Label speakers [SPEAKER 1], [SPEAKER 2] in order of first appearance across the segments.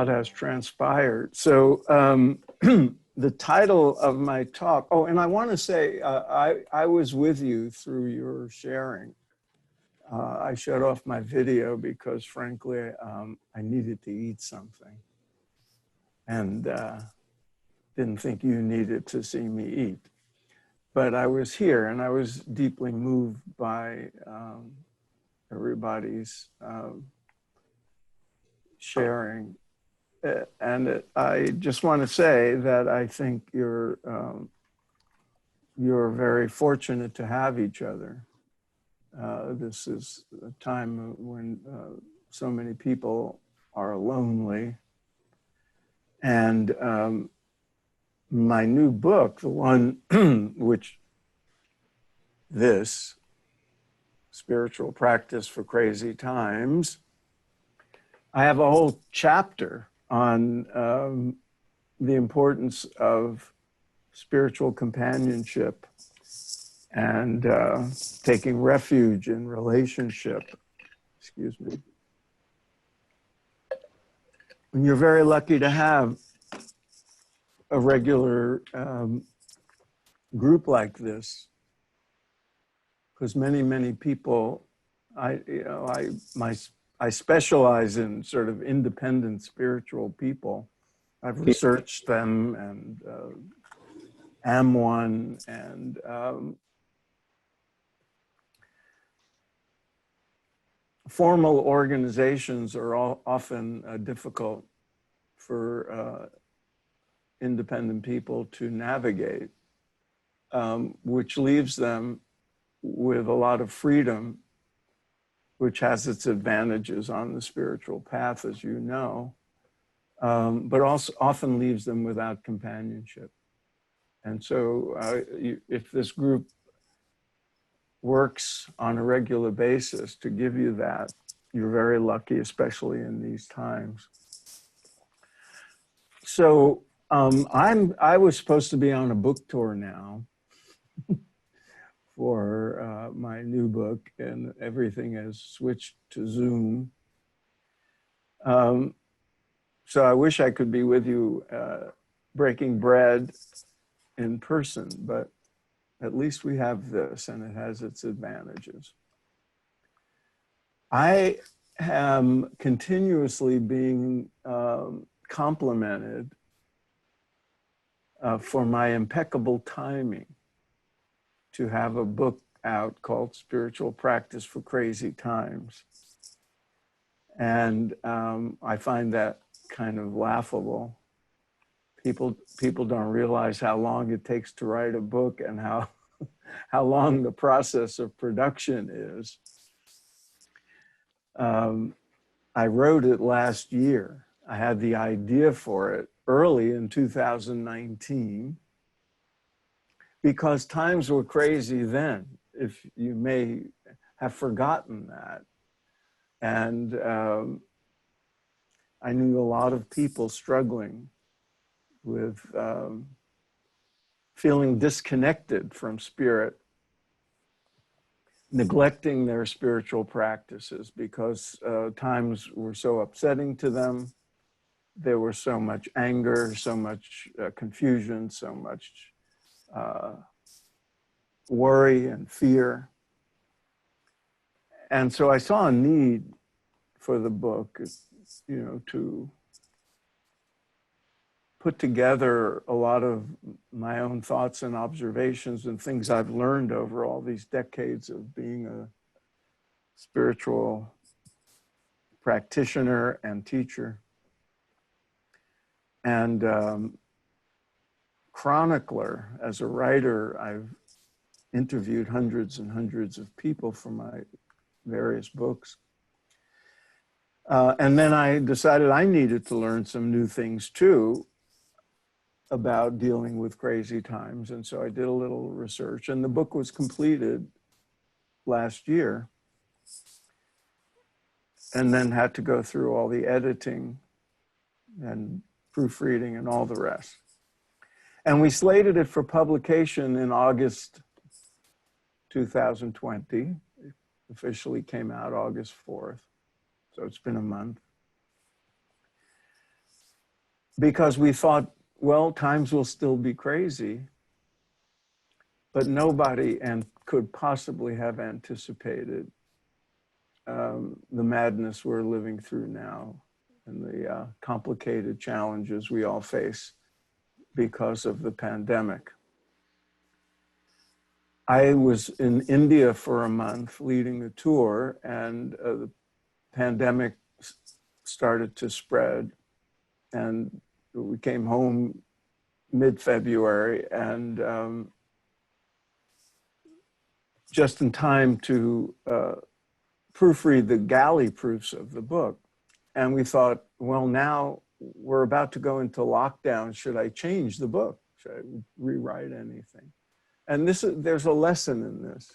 [SPEAKER 1] lot has transpired. So the title of my talk, oh, and I want to say, I was with you through your sharing. I shut off my video because frankly, I needed to eat something and didn't think you needed to see me eat. But I was here and I was deeply moved by everybody's sharing. And I just want to say that I think you're very fortunate to have each other. This is a time when so many people are lonely. And my new book, the one this Spiritual Practice for Crazy Times, I have a whole chapter on the importance of spiritual companionship and taking refuge in relationship. Excuse me. And you're very lucky to have a regular group like this, because many people, I specialize in sort of independent spiritual people. I've researched them and am one, and formal organizations are often difficult for independent people to navigate, which leaves them with a lot of freedom, which has its advantages on the spiritual path, as you know, but also often leaves them without companionship. And so if this group works on a regular basis to give you that, you're very lucky, especially in these times. So I was supposed to be on a book tour now for my new book, and everything has switched to Zoom. So I wish I could be with you breaking bread in person, but at least we have this, and it has its advantages. I am continuously being complimented for my impeccable timing to have a book out called Spiritual Practice for Crazy Times. And I find that kind of laughable. People don't realize how long it takes to write a book and how long the process of production is. I wrote it last year. I had the idea for it early in 2019 because times were crazy then, if you may have forgotten that. And I knew a lot of people struggling with feeling disconnected from spirit, neglecting their spiritual practices because times were so upsetting to them. There was so much anger, so much confusion, so much worry and fear. And so I saw a need for the book, to put together a lot of my own thoughts and observations and things I've learned over all these decades of being a spiritual practitioner and teacher. And chronicler, as a writer, I've interviewed hundreds and hundreds of people for my various books. And then I decided I needed to learn some new things too about dealing with crazy times. And so I did a little research, and the book was completed last year, and then had to go through all the editing and proofreading and all the rest. And we slated it for publication in August 2020. It officially came out August 4th. So it's been a month. because we thought, well, times will still be crazy, but nobody could possibly have anticipated the madness we're living through now and the complicated challenges we all face because of the pandemic. I was in India for a month leading a tour, and the pandemic started to spread, and we came home mid-February, and just in time to proofread the galley proofs of the book. And we thought, well, now we're about to go into lockdown. Should I change the book? Should I rewrite anything? And there's a lesson in this.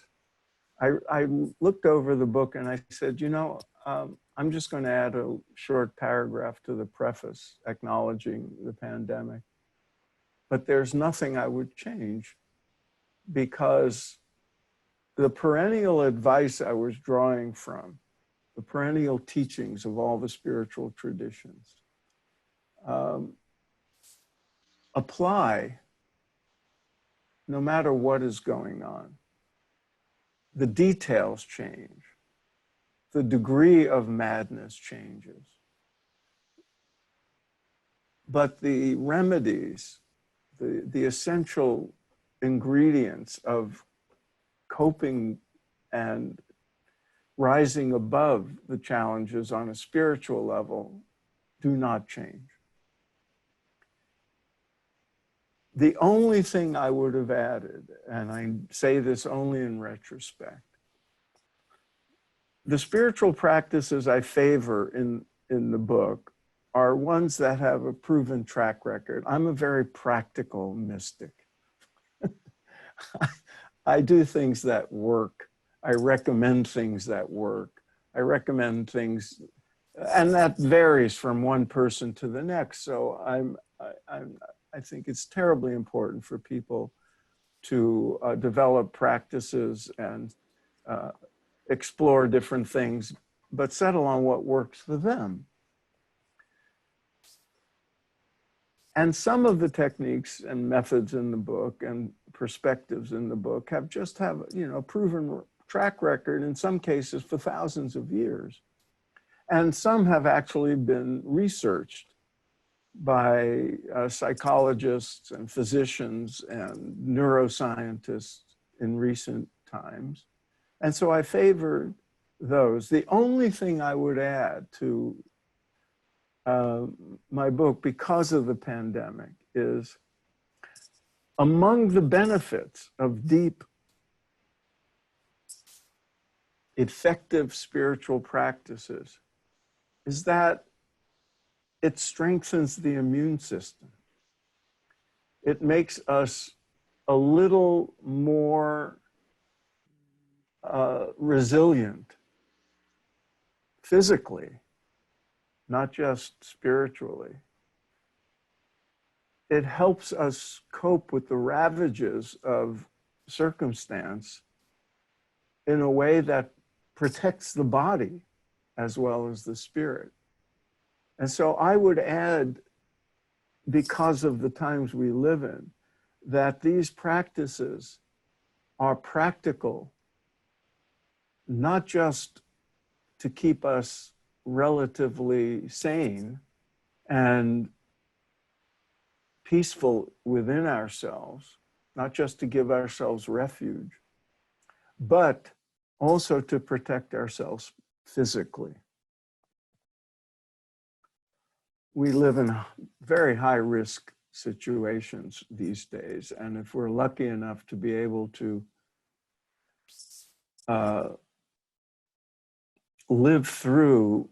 [SPEAKER 1] I looked over the book and I said, you know, I'm just going to add a short paragraph to the preface acknowledging the pandemic. But there's nothing I would change, because the perennial advice I was drawing from, the perennial teachings of all the spiritual traditions, apply no matter what is going on. The details change. The degree of madness changes. But the remedies, the essential ingredients of coping and rising above the challenges on a spiritual level do not change. The only thing I would have added, and I say this only in retrospect, the spiritual practices I favor in the book are ones that have a proven track record. I'm a very practical mystic. I do things that work. I recommend things that work. I recommend things, and that varies from one person to the next. So I think it's terribly important for people to develop practices and explore different things, but settle on what works for them. And some of the techniques and methods in the book and perspectives in the book have proven track record in some cases for thousands of years. And some have actually been researched by psychologists and physicians and neuroscientists in recent times. And so I favored those. The only thing I would add to my book because of the pandemic is, among the benefits of deep, effective spiritual practices is that it strengthens the immune system. It makes us a little more resilient physically, not just spiritually. It helps us cope with the ravages of circumstance in a way that protects the body as well as the spirit. And so I would add, because of the times we live in, that these practices are practical, not just to keep us relatively sane and peaceful within ourselves, not just to give ourselves refuge, but also to protect ourselves physically. We live in very high-risk situations these days, and if we're lucky enough to be able to live through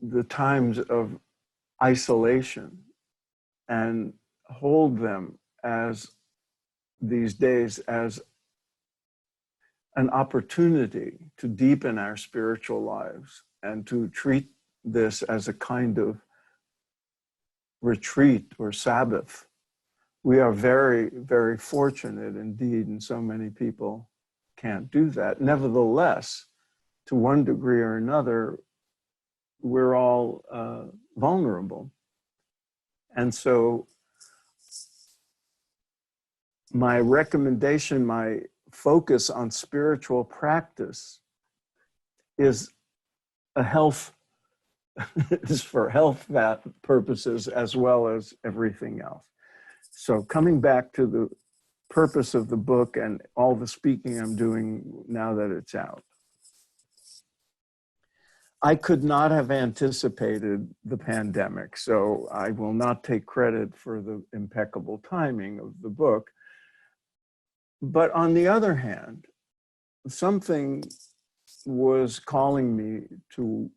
[SPEAKER 1] the times of isolation and hold them as these days as an opportunity to deepen our spiritual lives and to treat this as a kind of retreat or Sabbath. We are very, very fortunate indeed, and so many people can't do that. Nevertheless, to one degree or another, we're all vulnerable. And so my recommendation, my focus on spiritual practice is a health, is for health purposes as well as everything else. So coming back to the purpose of the book and all the speaking I'm doing now that it's out, I could not have anticipated the pandemic, so I will not take credit for the impeccable timing of the book. But on the other hand, something was calling me to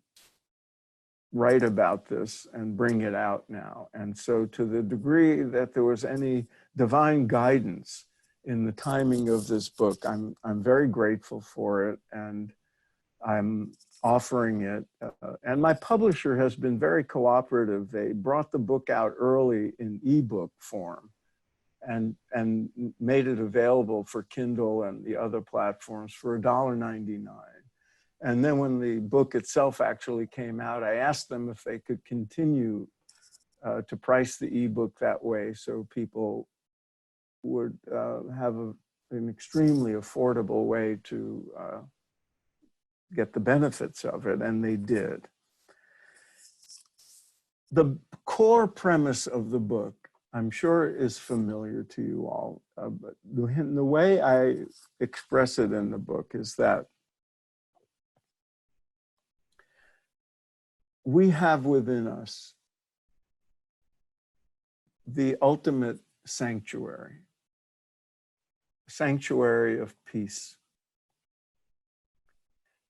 [SPEAKER 1] write about this and bring it out now. And so to the degree that there was any divine guidance in the timing of this book, I'm very grateful for it, and I'm offering it. And my publisher has been very cooperative. They brought the book out early in ebook form and made it available for Kindle and the other platforms for $1.99. And then when the book itself actually came out, I asked them if they could continue to price the ebook that way so people would have an extremely affordable way to get the benefits of it, and they did. The core premise of the book, I'm sure, is familiar to you all, but the way I express it in the book is that we have within us the ultimate sanctuary of peace.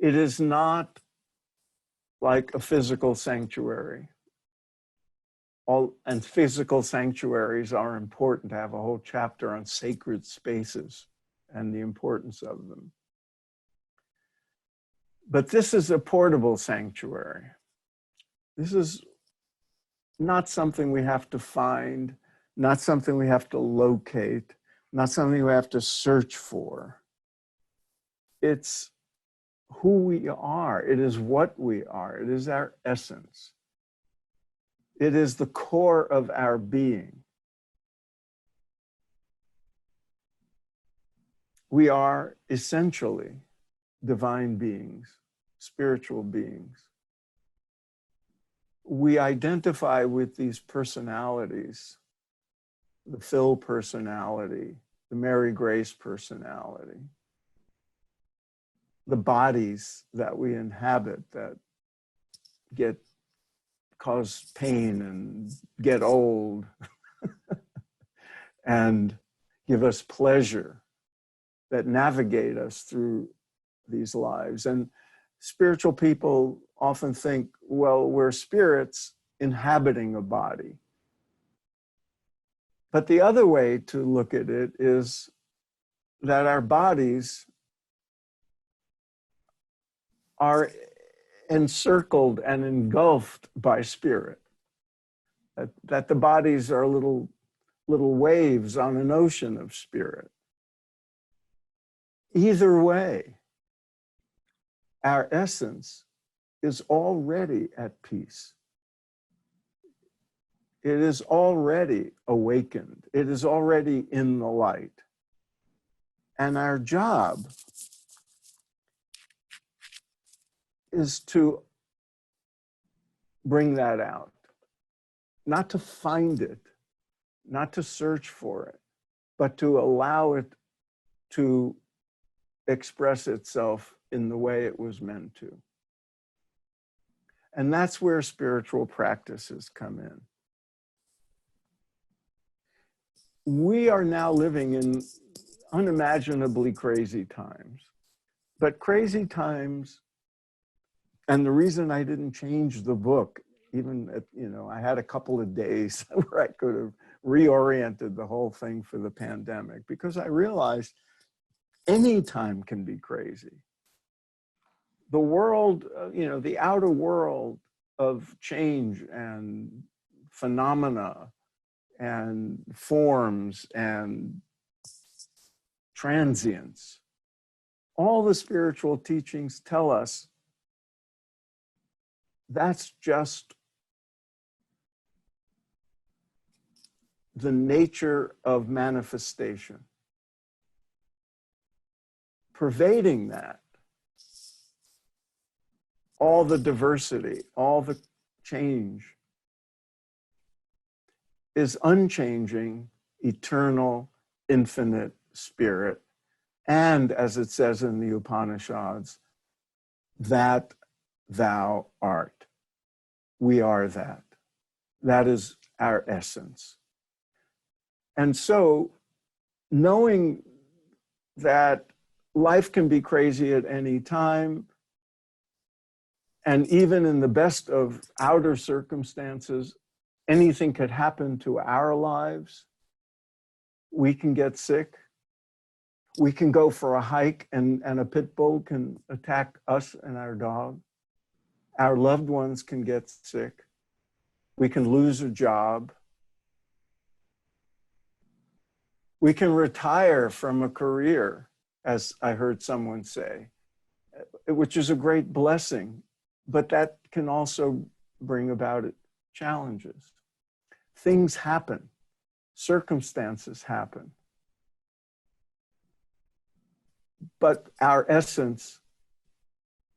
[SPEAKER 1] It is not like a physical sanctuary. And physical sanctuaries are important. to have a whole chapter on sacred spaces and the importance of them. But this is a portable sanctuary. This is not something we have to find, not something we have to locate, not something we have to search for. It's who we are. It is what we are. It is our essence. It is the core of our being. We are essentially divine beings, spiritual beings. We identify with these personalities, the Phil personality, the Mary Grace personality, the bodies that we inhabit that cause pain and get old and give us pleasure, that navigate us through these lives. And spiritual people often think, well, we're spirits inhabiting a body. But the other way to look at it is that our bodies are encircled and engulfed by spirit. That the bodies are little waves on an ocean of spirit. Either way, our essence is already at peace. It is already awakened. It is already in the light. And our job is to bring that out, not to find it, not to search for it, but to allow it to express itself in the way it was meant to. And that's where spiritual practices come in. We are now living in unimaginably crazy times, but crazy times, and the reason I didn't change the book, even at, I had a couple of days where I could have reoriented the whole thing for the pandemic, because I realized any time can be crazy. The world, the outer world of change and phenomena and forms and transience, all the spiritual teachings tell us that's just the nature of manifestation. Pervading that, all the diversity, all the change, is unchanging, eternal, infinite spirit. And as it says in the Upanishads, that thou art. We are that. That is our essence. And so, knowing that life can be crazy at any time, and even in the best of outer circumstances, anything could happen to our lives. We can get sick. We can go for a hike and a pit bull can attack us and our dog. Our loved ones can get sick. We can lose a job. We can retire from a career, as I heard someone say, which is a great blessing, but that can also bring about challenges. Things happen, circumstances happen, but our essence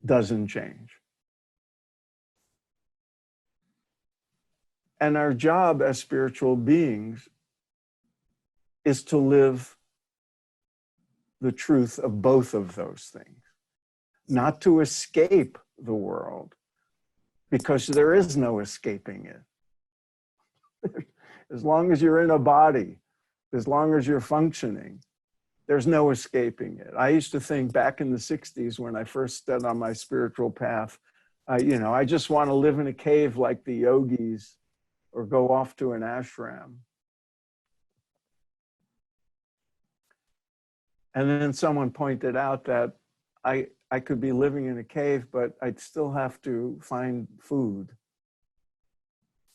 [SPEAKER 1] doesn't change. And our job as spiritual beings is to live the truth of both of those things, not to escape the world, because there is no escaping it. As long as you're in a body, as long as you're functioning, there's no escaping it. I used to think back in the 60s when I first stepped on my spiritual path, I just want to live in a cave like the yogis or go off to an ashram. And then someone pointed out that I could be living in a cave, but I'd still have to find food.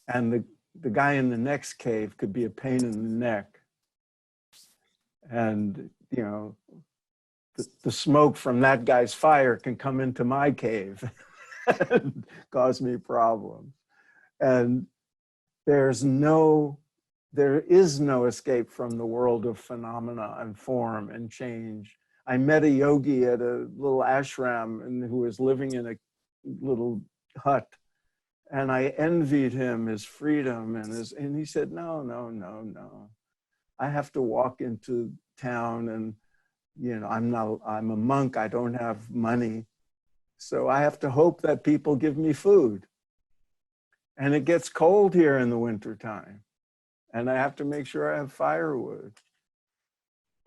[SPEAKER 1] And the guy in the next cave could be a pain in the neck. And, the smoke from that guy's fire can come into my cave and cause me problems. And there is no escape from the world of phenomena and form and change. I met a yogi at a little ashram who was living in a little hut. And I envied him, his freedom, and he said, no. I have to walk into town and, I'm a monk, I don't have money. So I have to hope that people give me food. And it gets cold here in the wintertime. And I have to make sure I have firewood.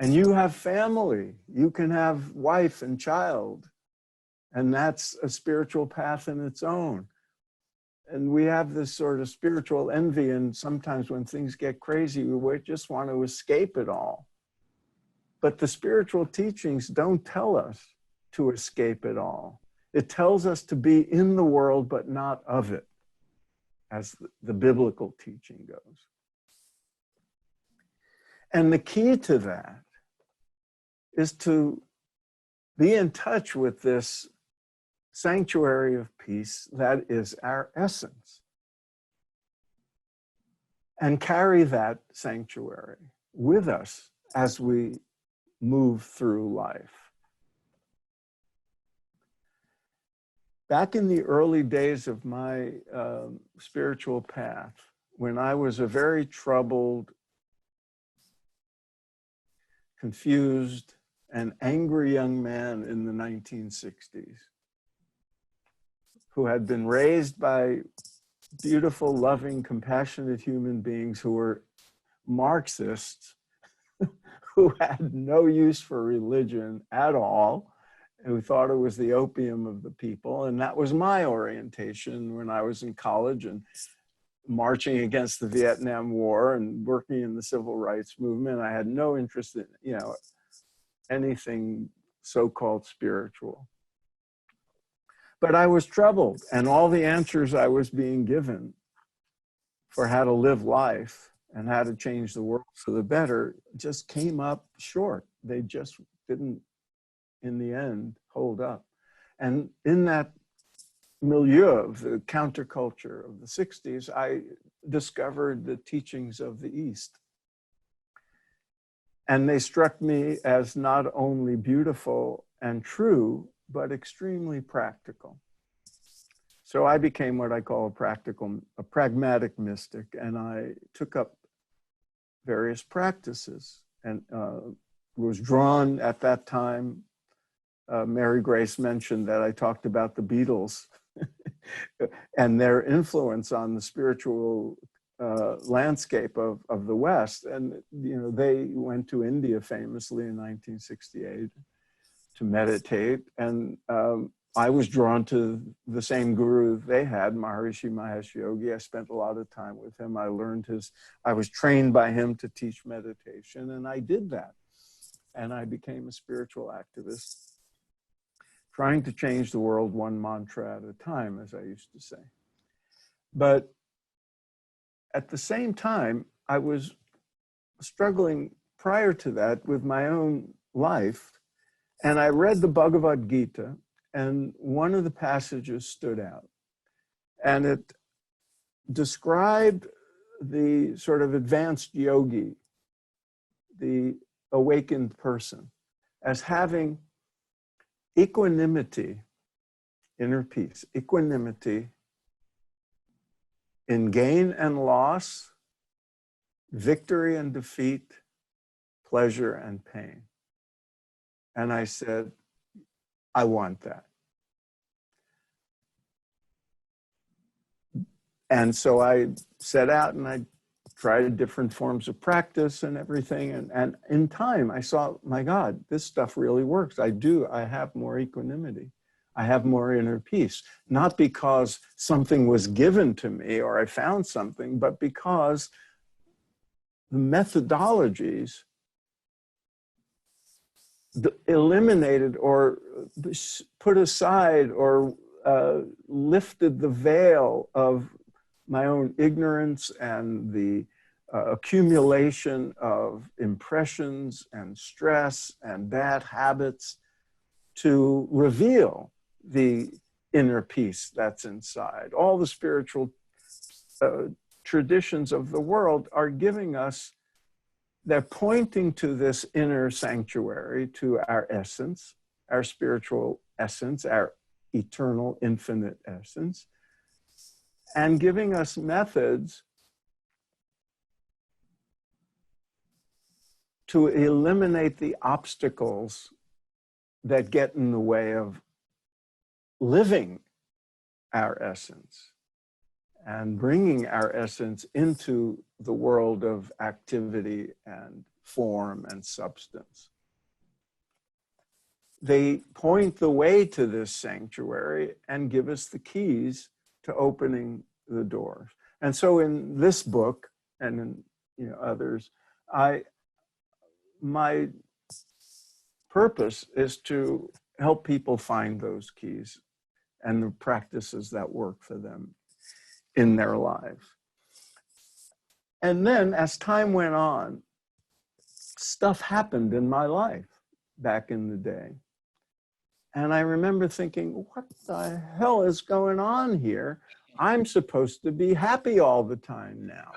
[SPEAKER 1] And you have family. You can have wife and child. And that's a spiritual path in its own. And we have this sort of spiritual envy. And sometimes when things get crazy, we just want to escape it all. But the spiritual teachings don't tell us to escape it all. It tells us to be in the world, but not of it, as the biblical teaching goes. And the key to that is to be in touch with this sanctuary of peace that is our essence, and carry that sanctuary with us as we move through life. Back in the early days of my spiritual path, when I was a very troubled, confused, and angry young man in the 1960s, who had been raised by beautiful, loving, compassionate human beings who were Marxists, who had no use for religion at all, who thought it was the opium of the people. And that was my orientation when I was in college and marching against the Vietnam War and working in the civil rights movement. I had no interest in, anything so-called spiritual. But I was troubled, and all the answers I was being given for how to live life and how to change the world for the better just came up short. They just didn't, in the end, hold up. And in that milieu of the counterculture of the 60s, I discovered the teachings of the East. And they struck me as not only beautiful and true, but extremely practical. So I became what I call a pragmatic mystic, and I took up various practices and was drawn at that time. Mary Grace mentioned that I talked about the Beatles and their influence on the spiritual landscape of the West. And, you know, they went to India famously in 1968 to meditate. And I was drawn to the same guru they had, Maharishi Mahesh Yogi. I spent a lot of time with him. I was trained by him to teach meditation, and I did that. And I became a spiritual activist, trying to change the world one mantra at a time, as I used to say. But at the same time, I was struggling prior to that with my own life. And I read the Bhagavad Gita, and one of the passages stood out. And it described the sort of advanced yogi, the awakened person, as having equanimity, inner peace, equanimity in gain and loss, victory and defeat, pleasure and pain. And I said, I want that. And so I set out and I tried different forms of practice and everything. And in time, I saw, my God, this stuff really works. I have more equanimity. I have more inner peace, not because something was given to me or I found something, but because the methodologies eliminated or put aside or lifted the veil of my own ignorance and the accumulation of impressions and stress and bad habits to reveal the inner peace that's inside. All the spiritual traditions of the world are giving us, they're pointing to this inner sanctuary, to our essence, our spiritual essence, our eternal, infinite essence, and giving us methods to eliminate the obstacles that get in the way of living our essence and bringing our essence into the world of activity and form and substance. They point the way to this sanctuary and give us the keys to opening the doors. And so in this book and in others, my purpose is to help people find those keys and the practices that work for them in their lives. And then as time went on, stuff happened in my life back in the day. And I remember thinking, what the hell is going on here? I'm supposed to be happy all the time now.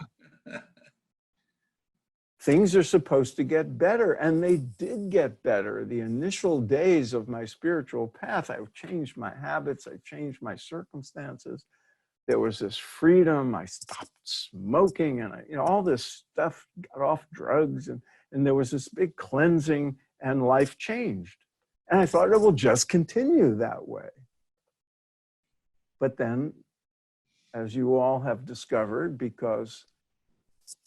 [SPEAKER 1] Things are supposed to get better, and they did get better. The initial days of my spiritual path, I changed my habits, I changed my circumstances. There was this freedom. I stopped smoking, and all this stuff, got off drugs, and there was this big cleansing, and life changed. And I thought it will just continue that way. But then, as you all have discovered, because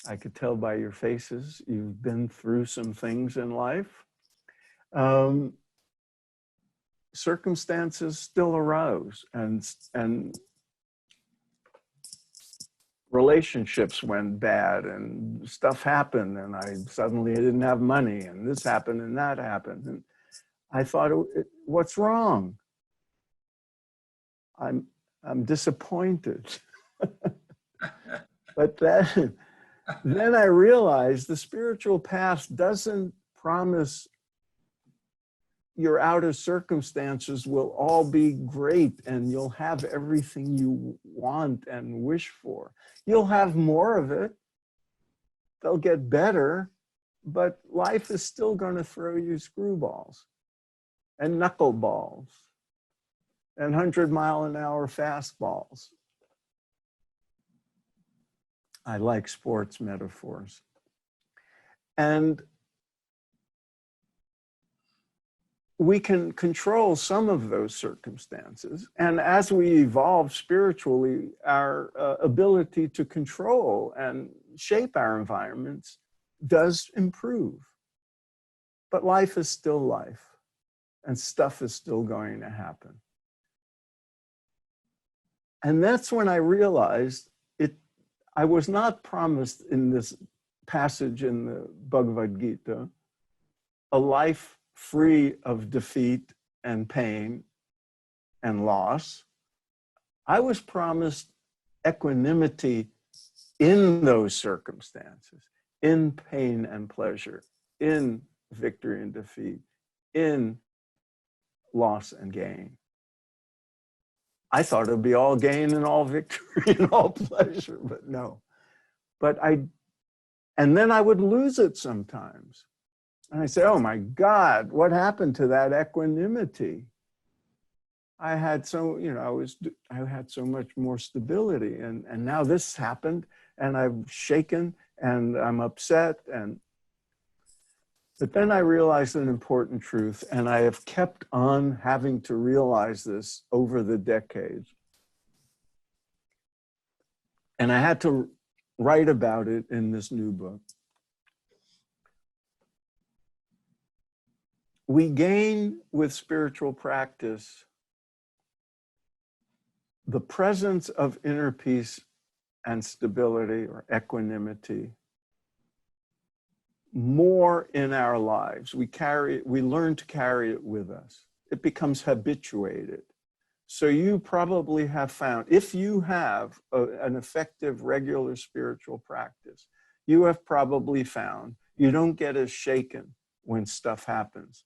[SPEAKER 1] I could tell by your faces, you've been through some things in life, circumstances still arose, and relationships went bad, and stuff happened, and I didn't have money, and this happened and that happened. And I thought, what's wrong? I'm disappointed. But then I realized the spiritual path doesn't promise your outer circumstances will all be great and you'll have everything you want and wish for. You'll have more of it. They'll get better, but life is still going to throw you screwballs and knuckleballs and 100-mile-an-hour fastballs. I like sports metaphors. And we can control some of those circumstances. And as we evolve spiritually, our ability to control and shape our environments does improve. But life is still life, and stuff is still going to happen. And that's when I realized I was not promised in this passage in the Bhagavad Gita a life free of defeat and pain and loss. I was promised equanimity in those circumstances, in pain and pleasure, in victory and defeat, in loss and gain. I thought it would be all gain and all victory and all pleasure, but no. And then I would lose it sometimes. And I say, oh my God, what happened to that equanimity? I had so much more stability, and now this happened, and I'm shaken, and I'm upset, but then I realized an important truth, and I have kept on having to realize this over the decades. And I had to write about it in this new book. We gain with spiritual practice the presence of inner peace and stability or equanimity more in our lives. We learn to carry it with us. It becomes habituated. So you probably have found, if you have an effective, regular spiritual practice, you have probably found you don't get as shaken when stuff happens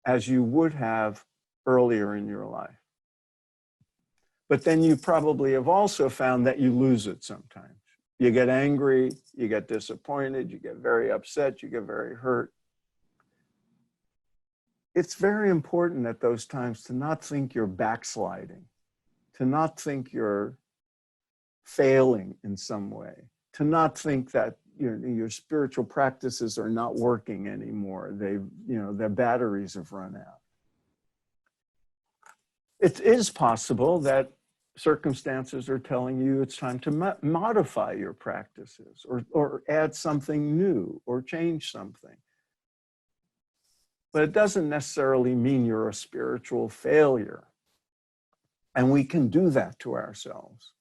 [SPEAKER 1] as you would have earlier in your life. But then you probably have also found that you lose it sometimes. You get angry, you get disappointed, you get very upset, you get very hurt. It's very important at those times to not think you're backsliding, to not think you're failing in some way, to not think that your spiritual practices are not working anymore. Their batteries have run out. It is possible that circumstances are telling you it's time to modify your practices or add something new or change something. But it doesn't necessarily mean you're a spiritual failure. And we can do that to ourselves.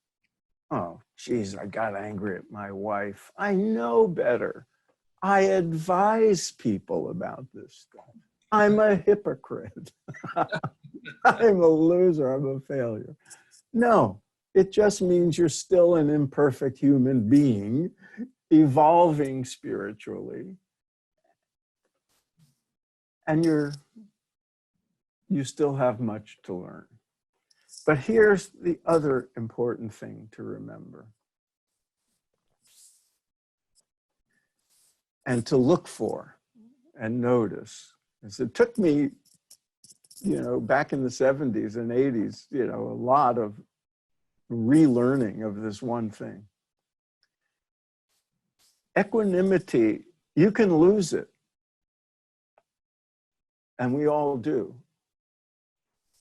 [SPEAKER 1] Oh, geez, I got angry at my wife. I know better. I advise people about this stuff. I'm a hypocrite. I'm a loser. I'm a failure. No, it just means you're still an imperfect human being, evolving spiritually. And you still have much to learn. But here's the other important thing to remember and to look for and notice. As it took me, back in the 70s and 80s, a lot of relearning of this one thing. Equanimity, you can lose it. And we all do.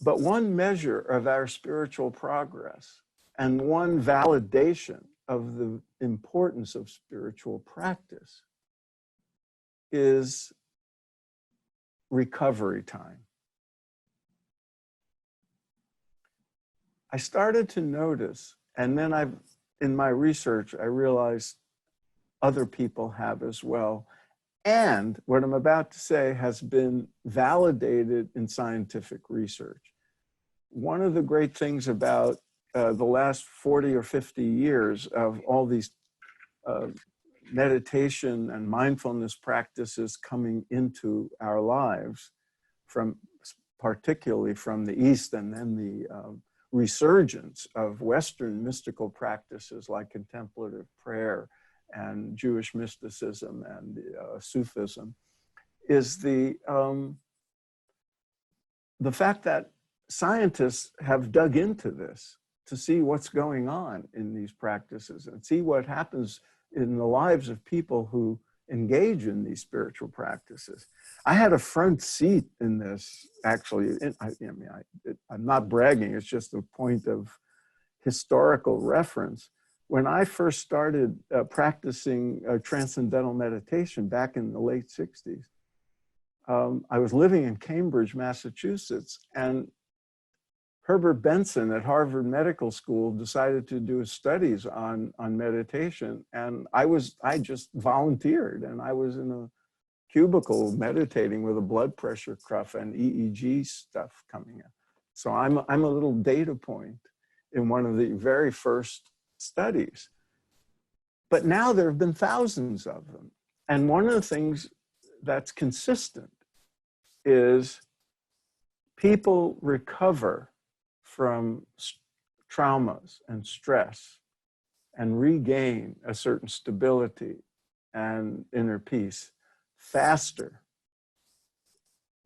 [SPEAKER 1] But one measure of our spiritual progress and one validation of the importance of spiritual practice is recovery time. I started to notice, and then in my research, I realized other people have as well. And what I'm about to say has been validated in scientific research. One of the great things about the last 40 or 50 years of all these meditation and mindfulness practices coming into our lives, particularly from the East, and then the resurgence of Western mystical practices like contemplative prayer and Jewish mysticism and Sufism, is the fact that scientists have dug into this to see what's going on in these practices and see what happens in the lives of people who engage in these spiritual practices. I had a front seat in this, actually. I'm not bragging, it's just a point of historical reference. When I first started practicing transcendental meditation back in the late 60s, I was living in Cambridge, Massachusetts, and Herbert Benson at Harvard Medical School decided to do studies on meditation. And I just volunteered, and I was in a cubicle meditating with a blood pressure cuff and EEG stuff coming in. So I'm a little data point in one of the very first studies. But now there have been thousands of them. And one of the things that's consistent is people recover from traumas and stress and regain a certain stability and inner peace faster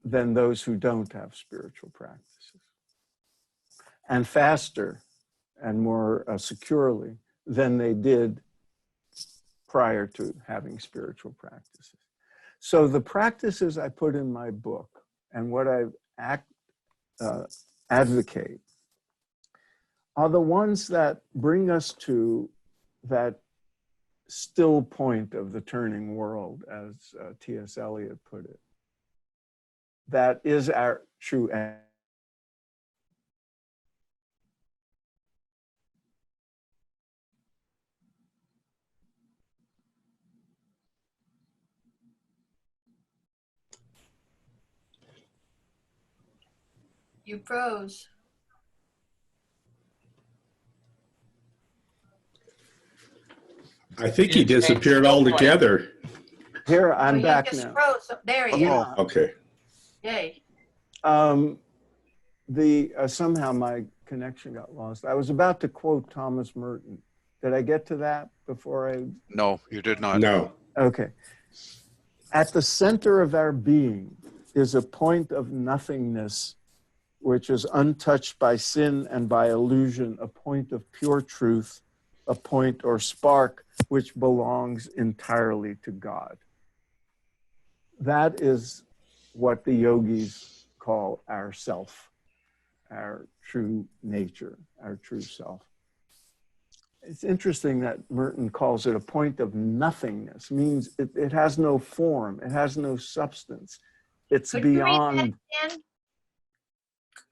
[SPEAKER 1] than those who don't have spiritual practices, and faster and more securely than they did prior to having spiritual practices. So the practices I put in my book and what I advocate are the ones that bring us to that still point of the turning world, as T.S. Eliot put it. That is our true end.
[SPEAKER 2] You froze.
[SPEAKER 3] I think he disappeared altogether.
[SPEAKER 1] Here, I'm
[SPEAKER 2] you
[SPEAKER 1] back
[SPEAKER 2] just
[SPEAKER 1] now.
[SPEAKER 2] froze. There you
[SPEAKER 1] Yeah.
[SPEAKER 2] go.
[SPEAKER 3] Okay.
[SPEAKER 2] Yay.
[SPEAKER 1] Somehow my connection got lost. I was about to quote Thomas Merton. Did I get to that before I?
[SPEAKER 4] No, you did not.
[SPEAKER 3] No.
[SPEAKER 1] Okay. At the center of our being is a point of nothingness, which is untouched by sin and by illusion, a point of pure truth, a point or spark which belongs entirely to God. That is what the yogis call our self, our true nature, our true self. It's interesting that Merton calls it a point of nothingness, means it has no form, it has no substance. It's
[SPEAKER 2] Could
[SPEAKER 1] beyond.
[SPEAKER 2] You read that again?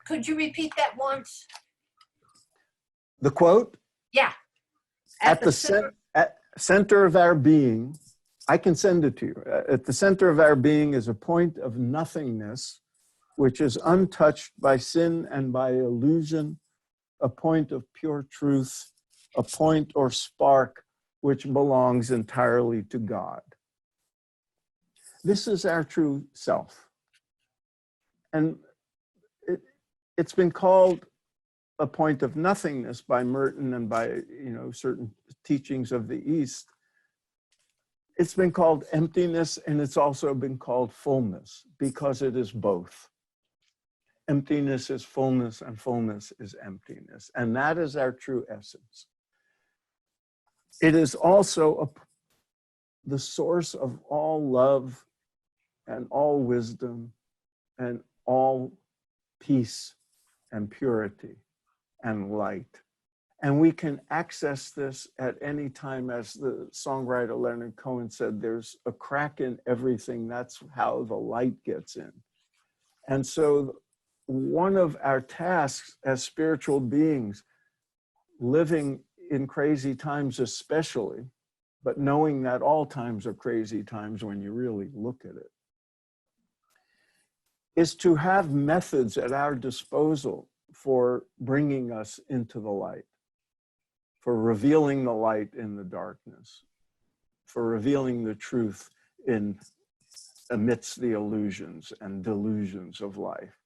[SPEAKER 2] Could you repeat that once?
[SPEAKER 1] The quote?
[SPEAKER 2] Yeah.
[SPEAKER 1] At the center of our being, I can send it to you. At the center of our being is a point of nothingness, which is untouched by sin and by illusion, a point of pure truth, a point or spark which belongs entirely to God. This is our true self. And it's been called a point of nothingness by Merton and by certain teachings of the East. It's been called emptiness, and it's also been called fullness, because it is both. Emptiness is fullness, and fullness is emptiness. And that is our true essence. It is also the source of all love and all wisdom and all peace and purity and light. And we can access this at any time. As the songwriter Leonard Cohen said, there's a crack in everything. That's how the light gets in. And so one of our tasks as spiritual beings, living in crazy times especially, but knowing that all times are crazy times when you really look at it, is to have methods at our disposal for bringing us into the light, for revealing the light in the darkness, for revealing the truth amidst the illusions and delusions of life.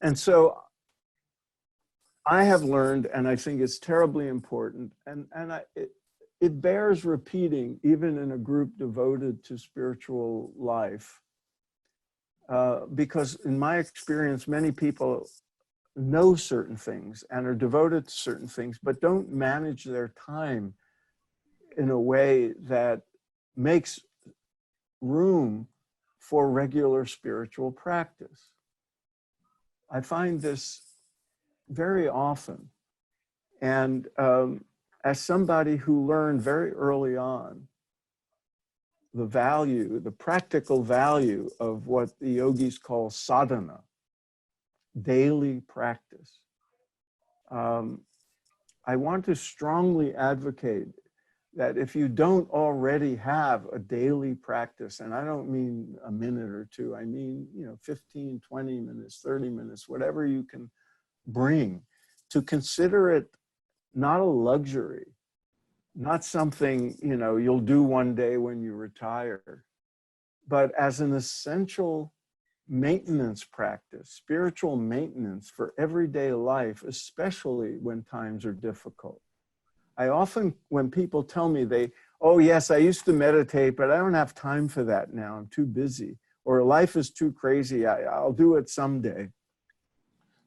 [SPEAKER 1] And so I have learned, and I think it's terribly important, and it bears repeating, even in a group devoted to spiritual life, because in my experience, many people know certain things and are devoted to certain things, but don't manage their time in a way that makes room for regular spiritual practice. I find this very often. And as somebody who learned very early on the value, the practical value of what the yogis call sadhana, daily practice, I want to strongly advocate that if you don't already have a daily practice, and I don't mean a minute or two, I mean, 15, 20 minutes, 30 minutes, whatever you can bring, to consider it not a luxury, not something, you'll do one day when you retire, but as an essential maintenance practice, spiritual maintenance for everyday life, especially when times are difficult. I often, when people tell me oh yes, I used to meditate, but I don't have time for that now, I'm too busy, or life is too crazy, I'll do it someday.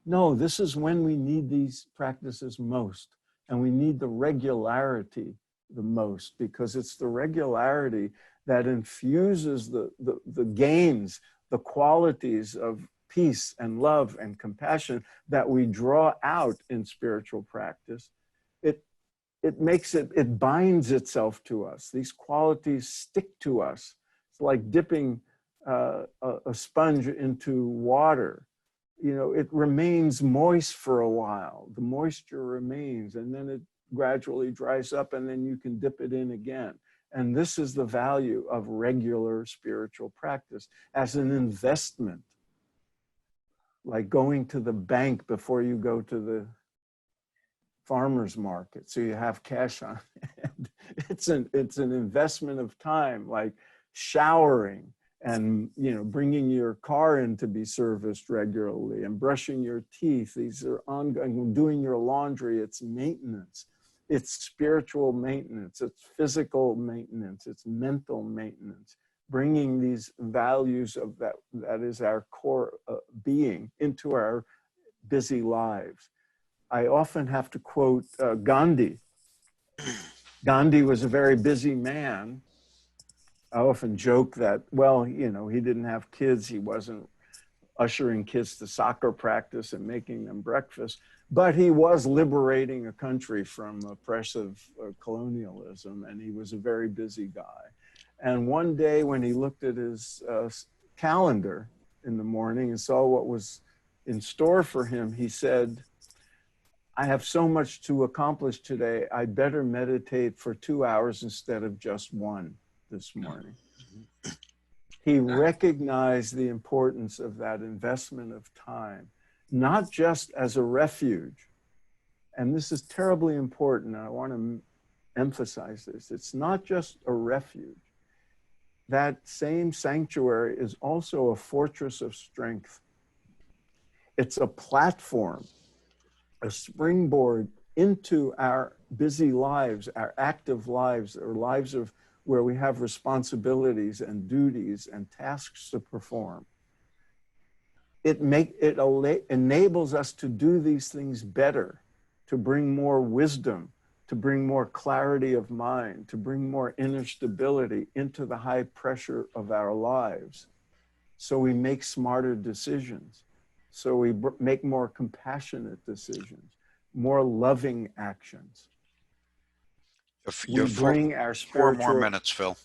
[SPEAKER 1] No, this is when we need these practices most, and we need the regularity the most, because it's the regularity that infuses the gains, the qualities of peace and love and compassion that we draw out in spiritual practice. It binds itself to us. These qualities stick to us. It's like dipping a sponge into water. It remains moist for a while. The moisture remains, and then it gradually dries up, and then you can dip it in again. And this is the value of regular spiritual practice as an investment, like going to the bank before you go to the farmer's market, so you have cash on hand. It's an investment of time, like showering and bringing your car in to be serviced regularly and brushing your teeth. These are ongoing. Doing your laundry, it's maintenance. It's spiritual maintenance. It's physical maintenance. It's mental maintenance. Bringing these values of that is our core being into our busy lives. I often have to quote Gandhi. Gandhi was a very busy man. I often joke that, well, he didn't have kids. He wasn't ushering kids to soccer practice and making them breakfast, but he was liberating a country from oppressive colonialism, and he was a very busy guy. And one day when he looked at his calendar in the morning and saw what was in store for him, he said, I have so much to accomplish today, I'd better meditate for 2 hours instead of just 1 this morning. He recognized the importance of that investment of time, not just as a refuge. And this is terribly important. I want to emphasize this. It's not just a refuge. That same sanctuary is also a fortress of strength. It's a platform, a springboard into our busy lives, our active lives, or lives of where we have responsibilities and duties and tasks to perform. It enables us to do these things better, to bring more wisdom, to bring more clarity of mind, to bring more inner stability into the high pressure of our lives. So we make smarter decisions. So we make more compassionate decisions, more loving actions.
[SPEAKER 4] You
[SPEAKER 1] We bring our
[SPEAKER 4] 4 more
[SPEAKER 1] spiritual...
[SPEAKER 4] minutes, Phil.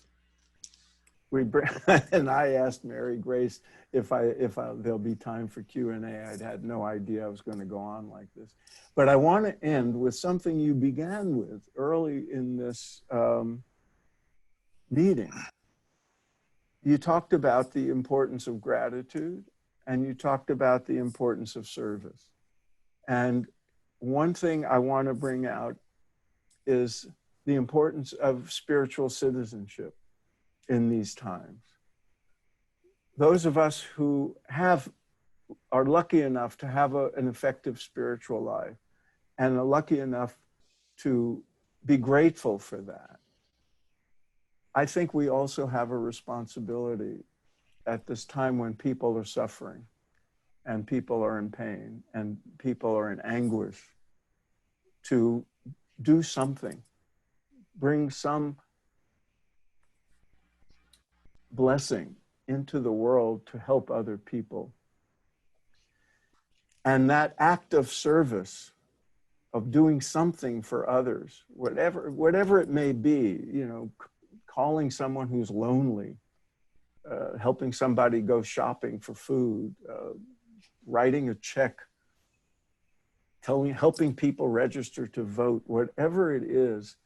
[SPEAKER 1] We bring, and I asked Mary Grace if there'll be time for Q&A. I'd had no idea I was going to go on like this. But I want to end with something you began with early in this meeting. You talked about the importance of gratitude, and you talked about the importance of service. And one thing I want to bring out is the importance of spiritual citizenship in these times. Those of us who are lucky enough to have an effective spiritual life and are lucky enough to be grateful for that. I think we also have a responsibility at this time when people are suffering and people are in pain and people are in anguish to do something, bring some blessing into the world to help other people. And that act of service, of doing something for others, whatever it may be, you know, calling someone who's lonely, helping somebody go shopping for food, writing a check, helping people register to vote, whatever it is,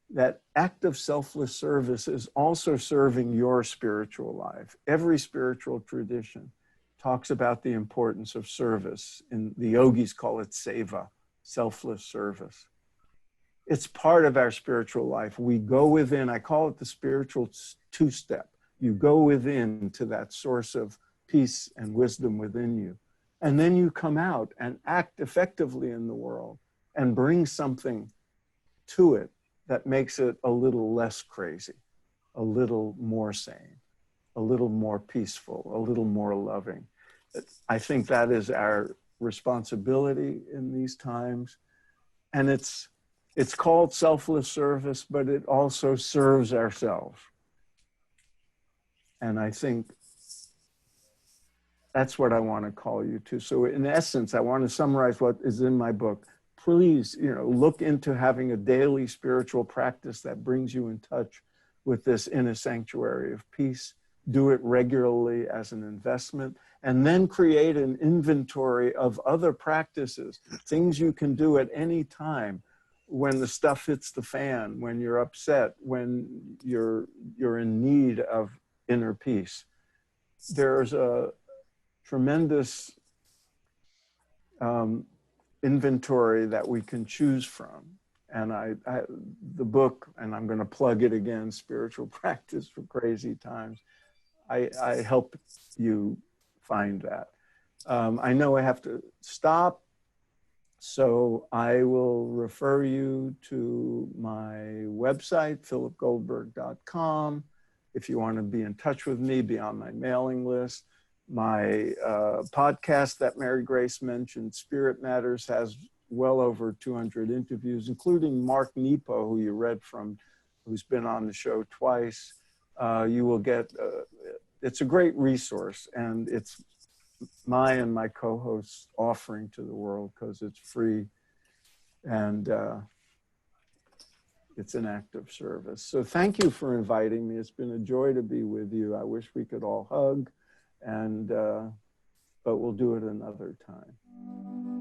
[SPEAKER 1] that act of selfless service is also serving your spiritual life. Every spiritual tradition talks about the importance of service, and the yogis call it seva, selfless service. It's part of our spiritual life. We go within, I call it the spiritual two-step. You go within to that source of peace and wisdom within you. And then you come out and act effectively in the world and bring something to it that makes it a little less crazy, a little more sane, a little more peaceful, a little more loving. I think that is our responsibility in these times. And it's called selfless service, but it also serves ourselves. And I think that's what I want to call you to. So in essence, I want to summarize what is in my book. Please, you know, look into having a daily spiritual practice that brings you in touch with this inner sanctuary of peace. Do it regularly as an investment, and then create an inventory of other practices, things you can do at any time when the stuff hits the fan, when you're upset, when you're in need of inner peace. There's a tremendous inventory that we can choose from. And the book, and I'm going to plug it again, Spiritual Practice for Crazy Times, I help you find that. I know I have to stop, so I will refer you to my website, philipgoldberg.com. If you want to be in touch with me, be on my mailing list. My podcast that Mary Grace mentioned, Spirit Matters, has well over 200 interviews, including Mark Nepo, who you read from, who's been on the show twice. You will get, it's a great resource, and it's my and my co-hosts offering to the world because it's free and it's an act of service. So thank you for inviting me. It's been a joy to be with you. I wish we could all hug, and but we'll do it another time.